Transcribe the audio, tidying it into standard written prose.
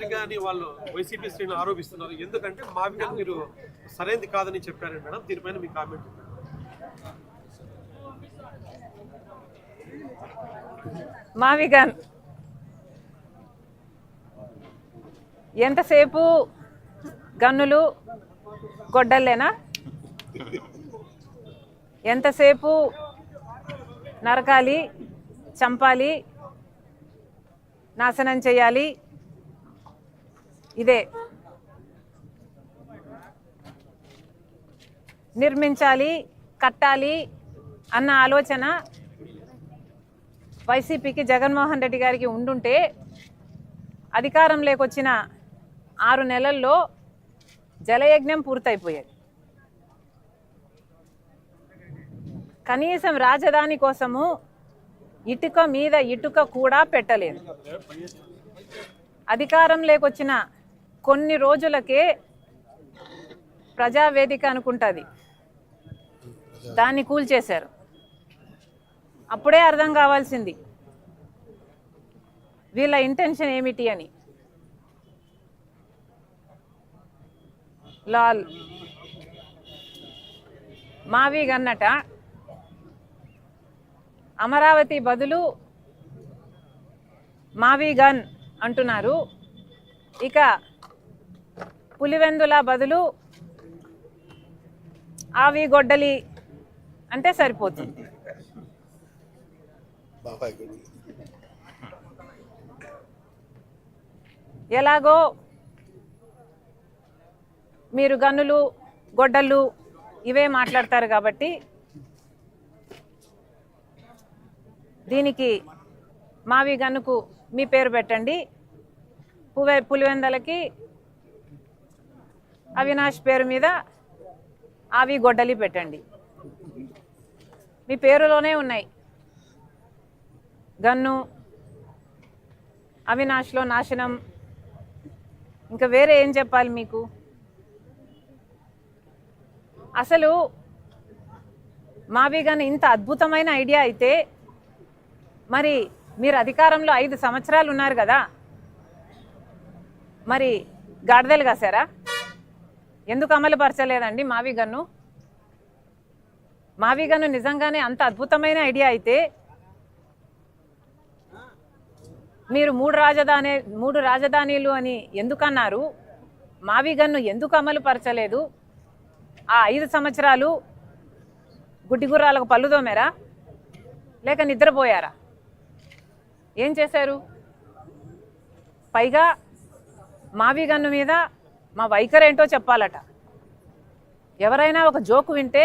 అని వాళ్ళు వైసీపీ శ్రేణులు ఆరోపిస్తున్నారు. ఎందుకంటే మావిగా మీరు సరైనది కాదని చెప్పారు మేడం. దీనిపైన మీ కామెంట్. మావిగన్ ఎంతసేపు గన్నులు గొడ్డల్లేనా? ఎంతసేపు నరకాలి, చంపాలి, నాశనం చేయాలి, ఇదే. నిర్మించాలి, కట్టాలి అన్న ఆలోచన వైసీపీకి, జగన్మోహన్ రెడ్డి గారికి ఉండుంటే అధికారంలోకి వచ్చిన 6 నెలల్లో జలయజ్ఞం పూర్తయిపోయేది. కనీసం రాజధాని కోసము ఇటుక మీద ఇటుక కూడా పెట్టలేదు. అధికారంలోకి వచ్చిన కొన్ని రోజులకే ప్రజావేదిక అనుకుంటుంది, దాన్ని కూల్చేశారు. అప్పుడే అర్థం కావాల్సింది వీళ్ళ ఇంటెన్షన్ ఏమిటి అని. లాల్ మావిగన్నట అమరావతి బదులు మావిగన్ అంటున్నారు. ఇక పులివెందుల బదులు ఆవి గొడ్డలి అంటే సరిపోతుంది. ఎలాగో మీరు గన్నులు, గొడ్డళ్ళు ఇవే మాట్లాడతారు కాబట్టి దీనికి మావి గన్నుకు మీ పేరు పెట్టండి, పులివెందలకి అవినాష్ పేరు మీద ఆవి గొడ్డలి పెట్టండి. మీ పేరులోనే ఉన్నాయి. గన్ను, అవినాష్లో నాశనం, ఇంకా వేరే ఏం చెప్పాలి మీకు? అసలు మావిగన్ ఇంత అద్భుతమైన ఐడియా అయితే మరి మీరు అధికారంలో 5 సంవత్సరాలు ఉన్నారు కదా, మరి గాడిదలు కాసారా? ఎందుకు అమలు పరచలేదండి మావిగన్ను? మావిగన్ను నిజంగానే అంత అద్భుతమైన ఐడియా అయితే మీరు 3 రాజధానులు అని ఎందుకన్నారు? మావిగన్ను ఎందుకు అమలు పరచలేదు? ఆ 5 సంవత్సరాలు గుడ్డిగుర్రాలకు పళ్ళు తోమారా, లేక నిద్రపోయారా? ఏం చేశారు? పైగా మావిగన్ను మీద మా వైఖరి ఏంటో చెప్పాలట. ఎవరైనా ఒక జోకు వింటే